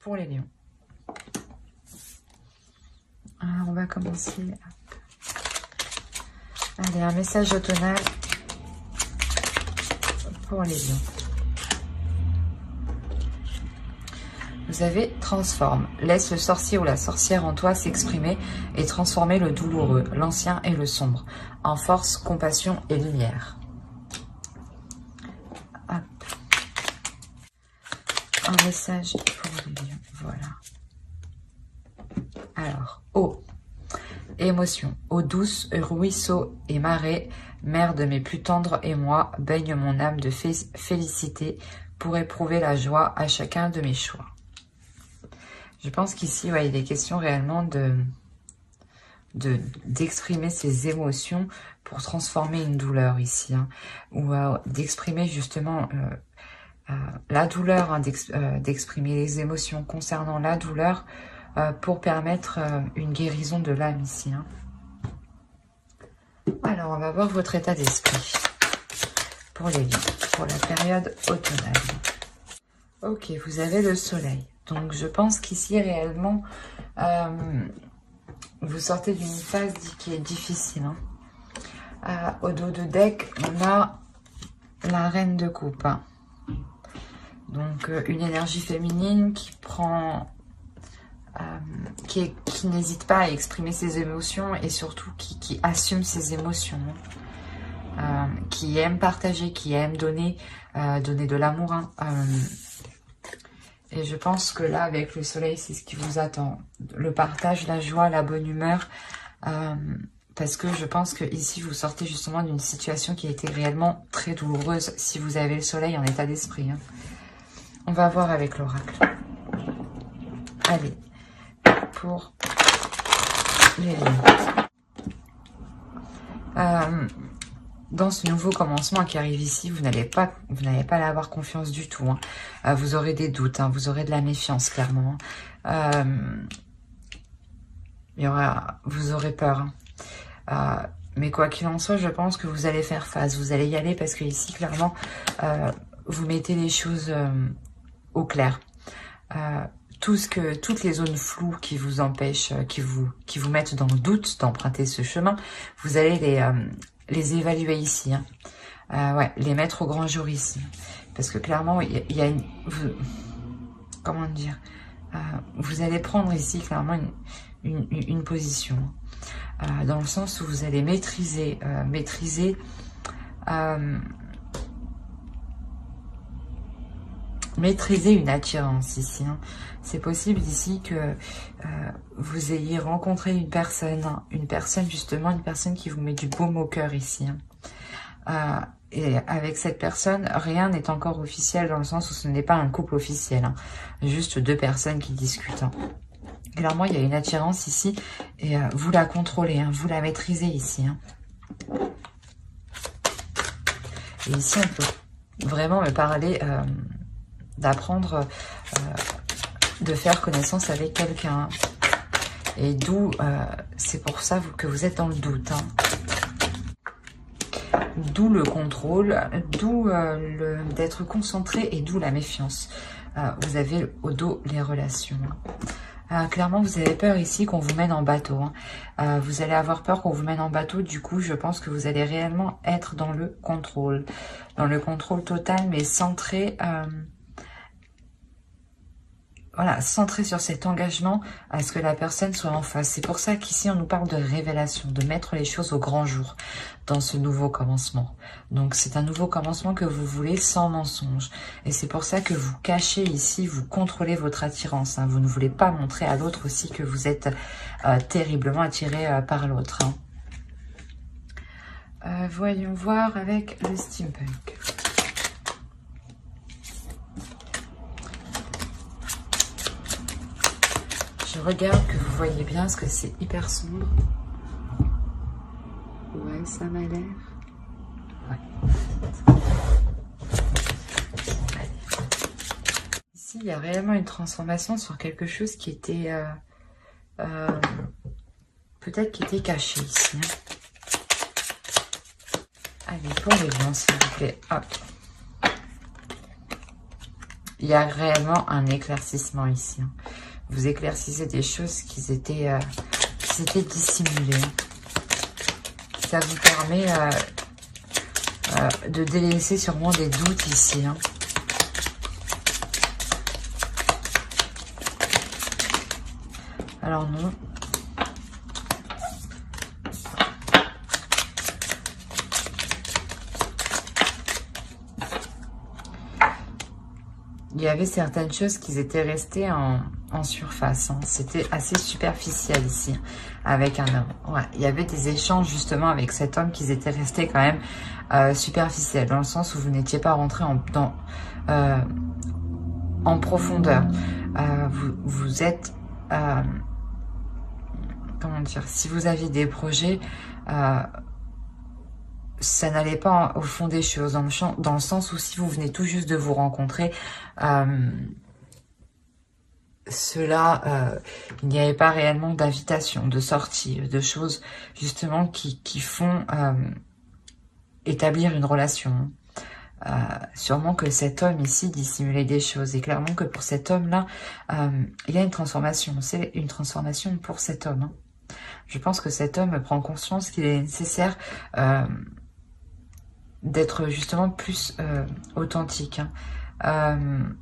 pour les lions. Alors, on va commencer. Allez, un message automnal pour les lions. Vous avez transforme. Laisse le sorcier ou la sorcière en toi s'exprimer et transformer le douloureux, l'ancien et le sombre, en force, compassion et lumière. Hop. Un message pour les lions. Voilà. Alors, eau. Émotion. Eau douce, ruisseau et marée, mère de mes plus tendres et moi, baigne mon âme de félicité pour éprouver la joie à chacun de mes choix. Je pense qu'ici, ouais, il est question réellement d'exprimer ses émotions pour transformer une douleur ici, hein, ou d'exprimer justement la douleur, hein, d'exprimer les émotions concernant la douleur pour permettre une guérison de l'âme ici. Hein. Alors, on va voir votre état d'esprit pour les lions, pour la période automnale. Ok, vous avez le soleil. Donc, je pense qu'ici, réellement, vous sortez d'une phase qui est difficile. Hein. Au dos de deck, on a la reine de coupe. Hein. Donc, une énergie féminine qui prend... qui n'hésite pas à exprimer ses émotions et surtout qui assume ses émotions. Qui aime partager, qui aime donner de l'amour. Hein. Et je pense que là, avec le soleil, c'est ce qui vous attend. Le partage, la joie, la bonne humeur. Parce que je pense que ici, vous sortez justement d'une situation qui a été réellement très douloureuse si vous avez le soleil en état d'esprit. Hein. On va voir avec l'oracle. Allez, pour les lions. Dans ce nouveau commencement qui arrive ici, vous n'allez pas avoir confiance du tout. Hein. Vous aurez des doutes, hein, vous aurez de la méfiance, clairement. Vous aurez peur. Hein. Mais quoi qu'il en soit, je pense que vous allez faire face. Vous allez y aller parce que ici, clairement, vous mettez les choses au clair. Toutes les zones floues qui vous empêchent, qui vous mettent dans le doute d'emprunter ce chemin, vous allez les évaluer ici. Hein. Ouais, les mettre au grand jour ici. Parce que clairement, il y a une... comment dire, vous allez prendre ici clairement une position. Dans le sens où vous allez maîtriser une attirance ici. Hein. C'est possible ici que vous ayez rencontré une personne justement, une personne qui vous met du baume au cœur ici. Hein. Et avec cette personne, rien n'est encore officiel dans le sens où ce n'est pas un couple officiel. Hein. Juste deux personnes qui discutent. Hein. Clairement, il y a une attirance ici et vous la contrôlez, hein, vous la maîtrisez ici. Hein. Et ici, on peut vraiment me parler d'apprendre, de faire connaissance avec quelqu'un. Et d'où, c'est pour ça que vous êtes dans le doute. Hein. D'où le contrôle, d'où d'être concentré et d'où la méfiance. Vous avez au dos les relations. Clairement, vous avez peur ici qu'on vous mène en bateau. Hein. Vous allez avoir peur qu'on vous mène en bateau. Du coup, je pense que vous allez réellement être dans le contrôle. Dans le contrôle total, mais centré... voilà, centré sur cet engagement à ce que la personne soit en face. C'est pour ça qu'ici, on nous parle de révélation, de mettre les choses au grand jour dans ce nouveau commencement. Donc, c'est un nouveau commencement que vous voulez sans mensonge. Et c'est pour ça que vous cachez ici, vous contrôlez votre attirance. Hein. Vous ne voulez pas montrer à l'autre aussi que vous êtes terriblement attiré par l'autre. Hein. Voyons voir avec le steampunk. Je regarde que vous voyez bien parce que c'est hyper sombre. Ouais, ça m'a l'air. Ouais. Ici, il y a réellement une transformation sur quelque chose qui était... peut-être qui était caché ici. Hein. Allez, pour les lions, s'il vous plaît. Hop. il y a réellement un éclaircissement ici. Hein. Vous éclaircissez des choses qui étaient dissimulées. Ça vous permet de délaisser sûrement des doutes ici. Hein. Alors non. Il y avait certaines choses qui étaient restées en surface. Hein. C'était assez superficiel ici, avec un homme. Ouais, il y avait des échanges justement avec cet homme qui étaient restés quand même superficiels, dans le sens où vous n'étiez pas rentré en profondeur. Vous êtes... comment dire, si vous aviez des projets, ça n'allait pas au fond des choses, dans le sens où si vous venez tout juste de vous rencontrer, il n'y avait pas réellement d'invitation, de sortie, de choses justement qui font établir une relation. Sûrement que cet homme ici dissimulait des choses, et clairement que pour cet homme-là, il y a une transformation. C'est une transformation pour cet homme. Hein. Je pense que cet homme prend conscience qu'il est nécessaire d'être justement plus authentique. Hein.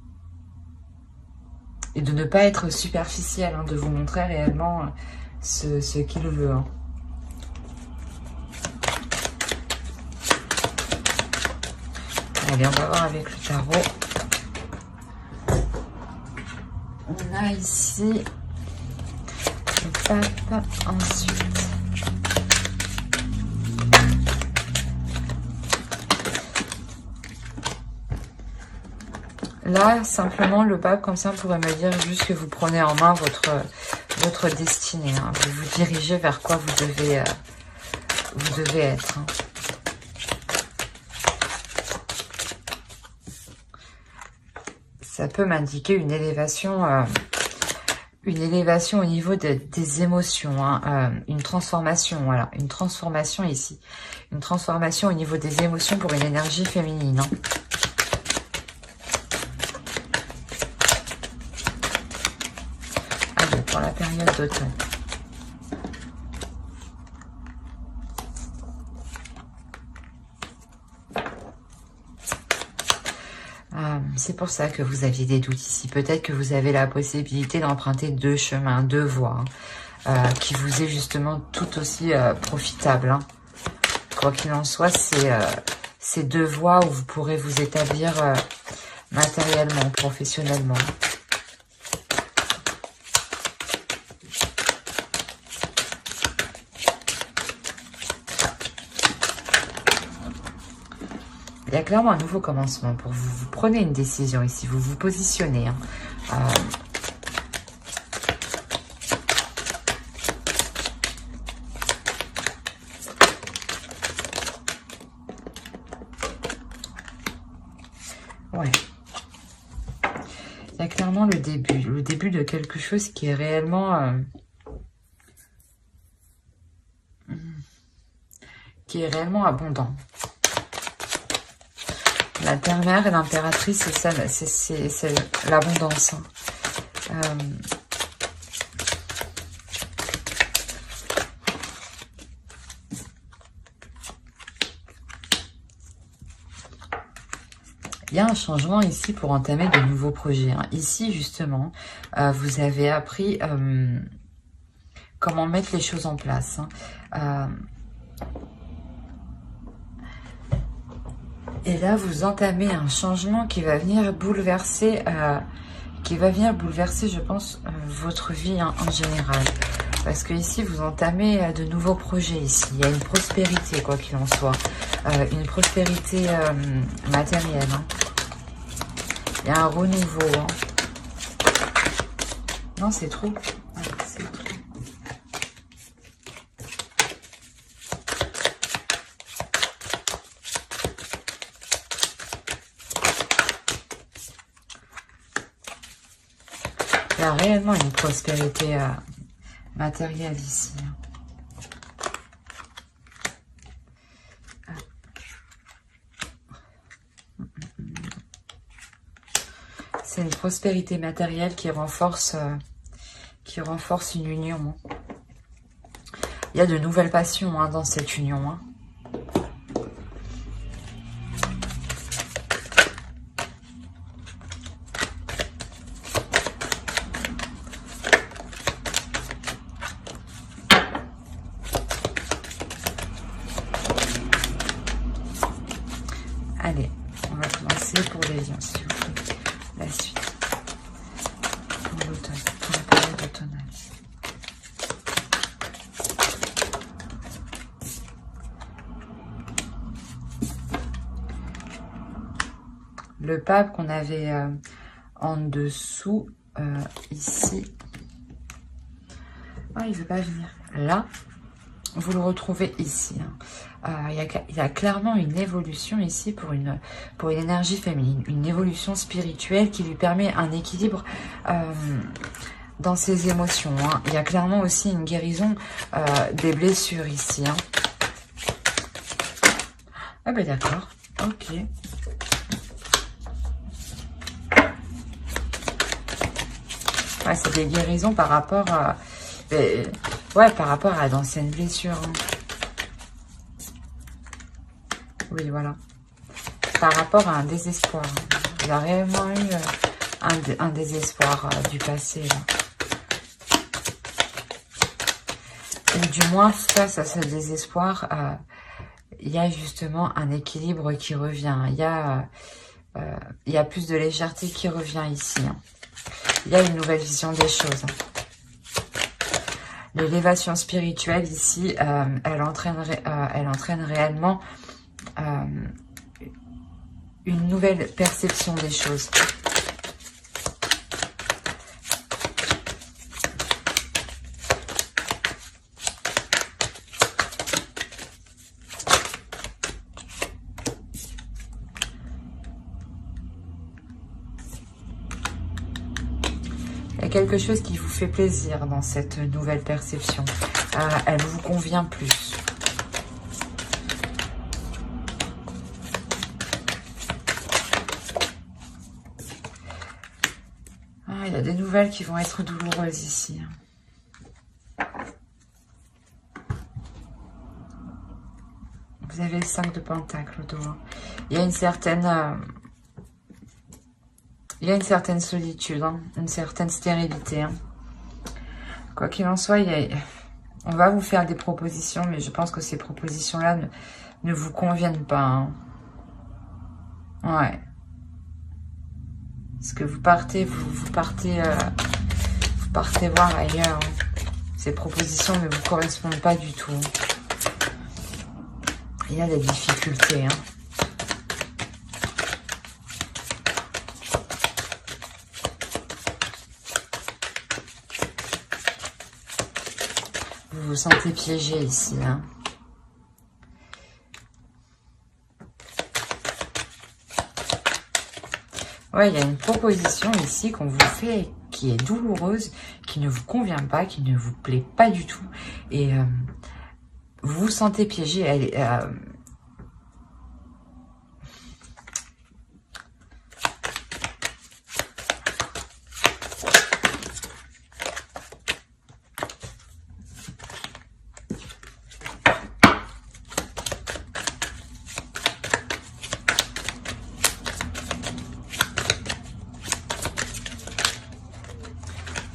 Et de ne pas être superficiel, hein, de vous montrer réellement ce qu'il veut. Hein. Allez, on va voir avec le tarot. On a ici le pape, ensuite là, simplement, le pape, comme ça, pourrait me dire juste que vous prenez en main votre destinée. Hein. Vous vous dirigez vers quoi vous devez être. Hein. Ça peut m'indiquer une élévation au niveau des émotions. Hein. Une transformation, voilà. Une transformation ici. Une transformation au niveau des émotions pour une énergie féminine. Hein. Pour la période d'automne. C'est pour ça que vous aviez des doutes ici. Peut-être que vous avez la possibilité d'emprunter deux chemins, deux voies, hein, qui vous est justement tout aussi profitable. Hein. Quoi qu'il en soit, c'est deux voies où vous pourrez vous établir matériellement, professionnellement. Il y a clairement un nouveau commencement pour vous. Vous prenez une décision ici, vous vous positionnez. Hein. Ouais. Il y a clairement le début de quelque chose qui est réellement... abondant. La dernière et l'impératrice, c'est ça, c'est l'abondance. Hein. Il y a un changement ici pour entamer de nouveaux projets. Hein. Ici, justement, vous avez appris comment mettre les choses en place. Hein. Et là, vous entamez un changement qui va venir bouleverser, je pense, votre vie hein, en général. Parce que ici, vous entamez de nouveaux projets ici. Il y a une prospérité, quoi qu'il en soit. Une prospérité matérielle. Hein. Il y a un renouveau. Hein. Non, c'est trop. Ouais, c'est trop. Il y a réellement une prospérité matérielle ici. C'est une prospérité matérielle qui renforce une union. Il y a de nouvelles passions dans cette union. Allez, on va commencer pour les lions, s'il vous plaît. La suite. Pour l'automne, pour la période automnale. Le pape qu'on avait en dessous, ici. Ah, il ne veut pas venir. Là, vous le retrouvez ici. Il y a clairement une évolution ici pour une énergie féminine, une évolution spirituelle qui lui permet un équilibre dans ses émotions. Il y a clairement aussi une guérison des blessures ici. Ah ben d'accord, ok. Ouais, c'est des guérisons par rapport à... par rapport à d'anciennes blessures. Oui, voilà. Par rapport à un désespoir. Il y a réellement eu un désespoir du passé. Là. Et du moins, face à ce désespoir, il y a justement un équilibre qui revient. Il y a plus de légèreté qui revient ici. Il y a une nouvelle vision des choses. L'élévation spirituelle ici, elle entraîne réellement une nouvelle perception des choses. Il y a quelque chose qui vous fait plaisir dans cette nouvelle perception. Elle vous convient plus. Il y a des nouvelles qui vont être douloureuses ici. Vous avez le 5 de Pentacle au dos. Il y a une certaine solitude, une certaine stérilité. Quoi qu'il en soit, on va vous faire des propositions, mais je pense que ces propositions-là ne vous conviennent pas. Ouais. Parce que vous partez voir ailleurs. Ces propositions ne vous correspondent pas du tout. Il y a des difficultés. Vous vous sentez piégé ici. Ouais, il y a une proposition ici qu'on vous fait qui est douloureuse, qui ne vous convient pas, qui ne vous plaît pas du tout. Et vous vous sentez piégé. Elle est...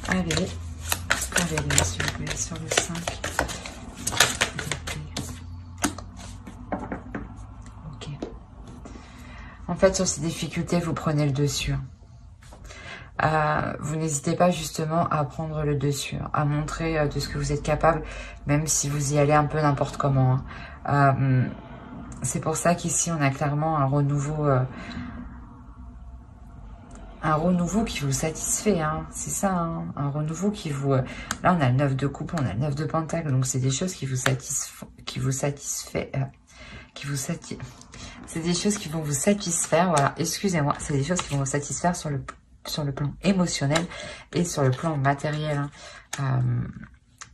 Allez, réveillez s'il vous plaît sur le 5. Ok. En fait, sur ces difficultés, vous prenez le dessus. Vous n'hésitez pas justement à prendre le dessus, à montrer de ce que vous êtes capable, même si vous y allez un peu n'importe comment. C'est pour ça qu'ici, on a clairement un renouveau qui vous satisfait, c'est ça, un renouveau qui vous... Là, on a le 9 de coupe, on a le 9 de pentacle, donc c'est des choses qui vous c'est des choses qui vont vous satisfaire, voilà, excusez-moi, c'est des choses qui vont vous satisfaire sur le plan émotionnel et sur le plan matériel.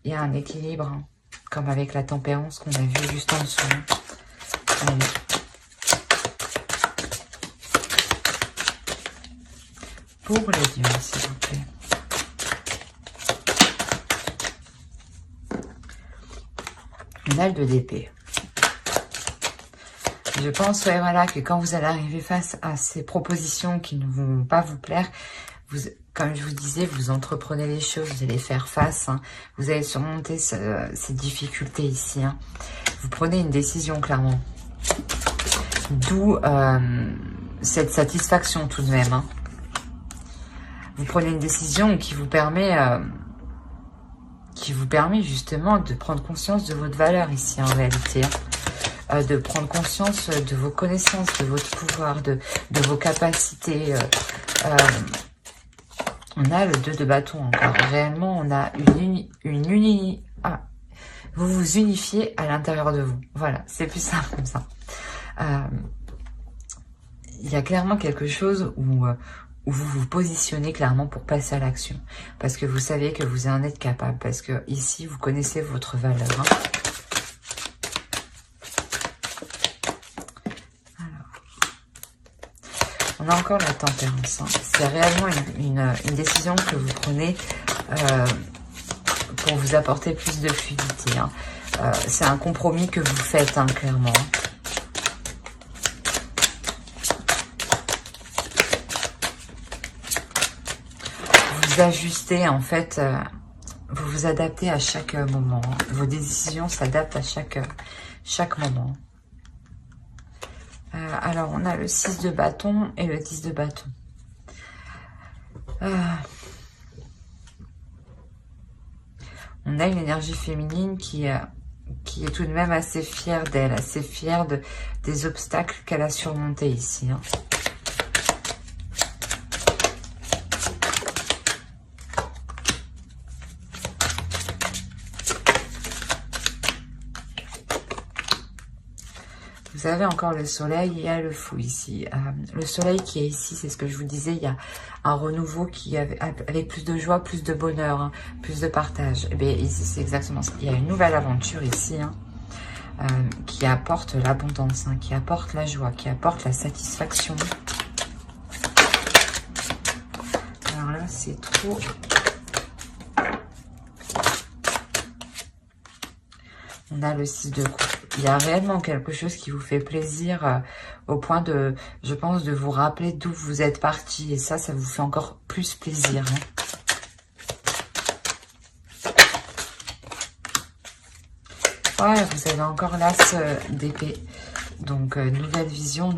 Il y a un équilibre, comme avec la tempérance qu'on a vu juste en dessous. pour les lions, s'il vous plaît. On a le 2 d'épée. Je pense, ouais, voilà, que quand vous allez arriver face à ces propositions qui ne vont pas vous plaire, vous, comme je vous disais, vous entreprenez les choses, vous allez faire face, hein, vous allez surmonter ces difficultés ici. Hein. Vous prenez une décision, clairement. D'où cette satisfaction tout de même. Hein. Vous prenez une décision qui vous permet justement de prendre conscience de votre valeur ici, en réalité. Hein. De prendre conscience de vos connaissances, de votre pouvoir, de vos capacités. On a le 2 de bâton encore. Réellement, on a vous vous unifiez à l'intérieur de vous. Voilà, c'est plus simple comme ça. Il y a clairement quelque chose où vous vous positionnez clairement pour passer à l'action. Parce que vous savez que vous en êtes capable. Parce que ici, vous connaissez votre valeur. Hein. On a encore la tempérance. Hein. C'est réellement une décision que vous prenez pour vous apporter plus de fluidité. Hein. C'est un compromis que vous faites, hein, clairement. Vous ajustez, en fait, vous vous adaptez à chaque moment. Hein. Vos décisions s'adaptent à chaque moment. Alors, on a le 6 de bâton et le 10 de bâton. On a une énergie féminine qui est tout de même assez fière d'elle, assez fière des obstacles qu'elle a surmontés ici. Hein. Vous avez encore le soleil et il y a le fou ici. Le soleil qui est ici, c'est ce que je vous disais, il y a un renouveau qui avec plus de joie, plus de bonheur, hein, plus de partage. Et bien ici, c'est exactement ça. Il y a une nouvelle aventure ici, hein, qui apporte l'abondance, hein, qui apporte la joie, qui apporte la satisfaction. Alors là, c'est trop... On a le 6 de coupe. Il y a réellement quelque chose qui vous fait plaisir au point de, je pense, de vous rappeler d'où vous êtes parti. Et ça vous fait encore plus plaisir. Hein. Ouais, vous avez encore l'as d'épée. Donc, nouvelle vision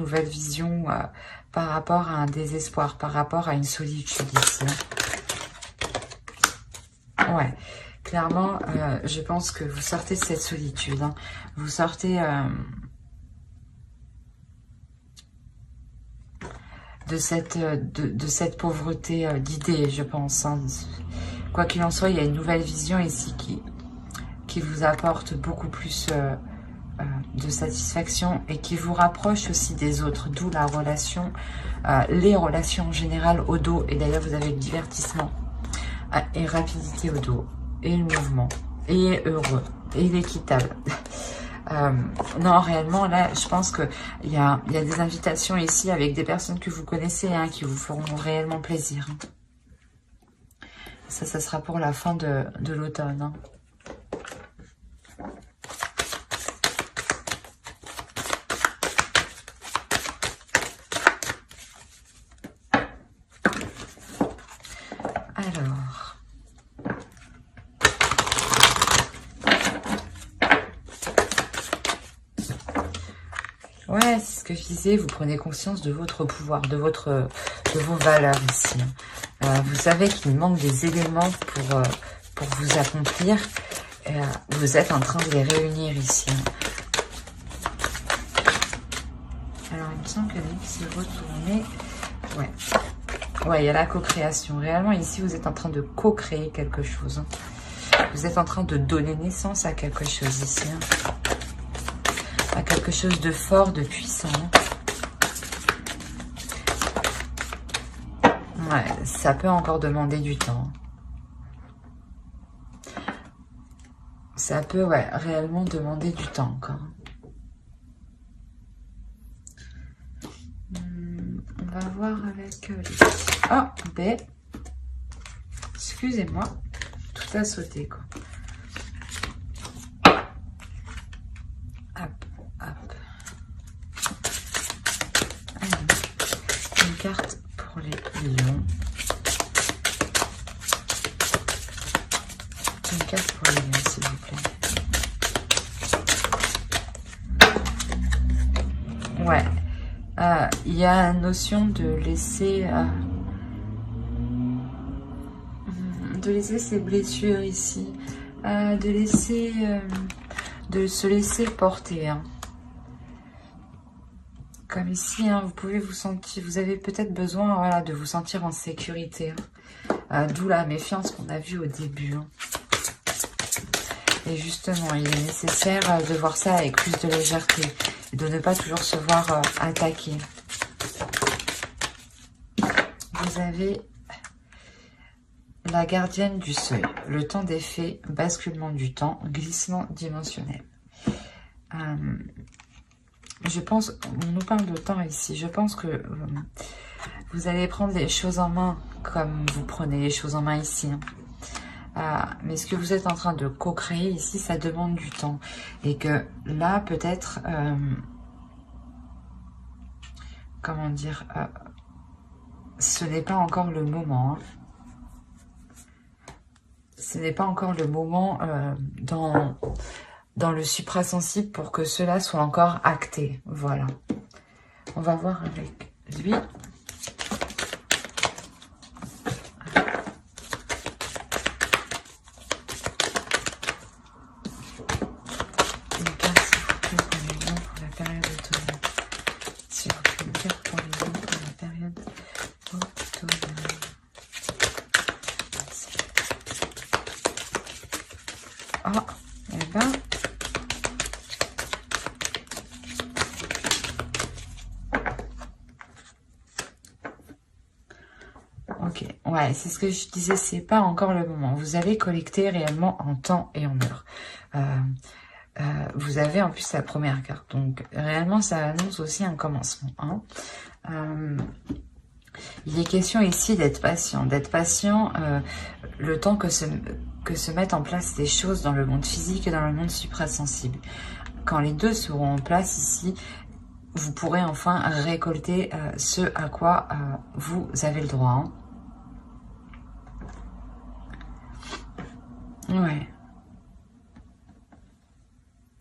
par rapport à un désespoir, par rapport à une solitude ici. Hein. Ouais. Clairement, je pense que vous sortez de cette solitude. Hein. Vous sortez de cette pauvreté d'idées, je pense. Hein. Quoi qu'il en soit, il y a une nouvelle vision ici qui vous apporte beaucoup plus de satisfaction et qui vous rapproche aussi des autres. D'où la relation, les relations en général au dos. Et d'ailleurs, vous avez le divertissement et rapidité au dos. Et le mouvement, et heureux, et l'équitable. Non, réellement, là, je pense qu'il y a des invitations ici avec des personnes que vous connaissez, hein, qui vous feront réellement plaisir. Ça sera pour la fin de l'automne. Hein. Alors... Ouais, c'est ce que je disais, vous prenez conscience de votre pouvoir, de vos valeurs ici. Vous savez qu'il manque des éléments pour vous accomplir. Vous êtes en train de les réunir ici. Alors, il me semble que l'île s'est retournée. Ouais. Ouais, il y a la co-création. Réellement, ici, vous êtes en train de co-créer quelque chose. Vous êtes en train de donner naissance à quelque chose ici. À quelque chose de fort, de puissant. Ouais, ça peut encore demander du temps. Ça peut, ouais, réellement demander du temps encore. On va voir avec cavalier. Oh, ben, excusez-moi, tout a sauté, quoi. Hop, hop. Allez, une carte pour les lions. Une carte pour les lions, s'il vous plaît. Ouais, il y a la notion de laisser ses blessures ici, de se laisser porter. Hein. Comme ici, hein, vous pouvez vous sentir, vous avez peut-être besoin, voilà, de vous sentir en sécurité. Hein. D'où la méfiance qu'on a vue au début. Hein. Et justement, il est nécessaire de voir ça avec plus de légèreté. De ne pas toujours se voir attaquer. Vous avez la gardienne du seuil, le temps des faits, basculement du temps, glissement dimensionnel. Je pense, on nous parle de temps ici, je pense que vous allez prendre les choses en main comme vous prenez les choses en main ici. Mais ce que vous êtes en train de co-créer ici, ça demande du temps. Et que là, peut-être, comment dire, ce n'est pas encore le moment. Hein. Ce n'est pas encore le moment dans le suprasensible pour que cela soit encore acté. Voilà. On va voir avec lui. Ah, eh ben. Ok, ouais, c'est ce que je disais, c'est pas encore le moment. Vous allez collecter réellement en temps et en heure. Vous avez en plus la première carte, donc réellement ça annonce aussi un commencement. Hein. Il est question ici d'être patient, le temps que se mettent en place des choses dans le monde physique et dans le monde suprasensible. Quand les deux seront en place ici, vous pourrez enfin récolter ce à quoi vous avez le droit. Hein. Ouais.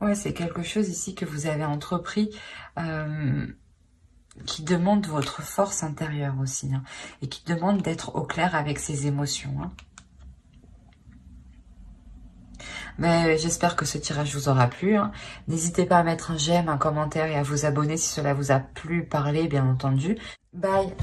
Ouais, c'est quelque chose ici que vous avez entrepris qui demande votre force intérieure aussi. Hein, et qui demande d'être au clair avec ses émotions. Hein. Mais j'espère que ce tirage vous aura plu. Hein. N'hésitez pas à mettre un j'aime, un commentaire et à vous abonner si cela vous a plu, parlé, bien entendu. Bye!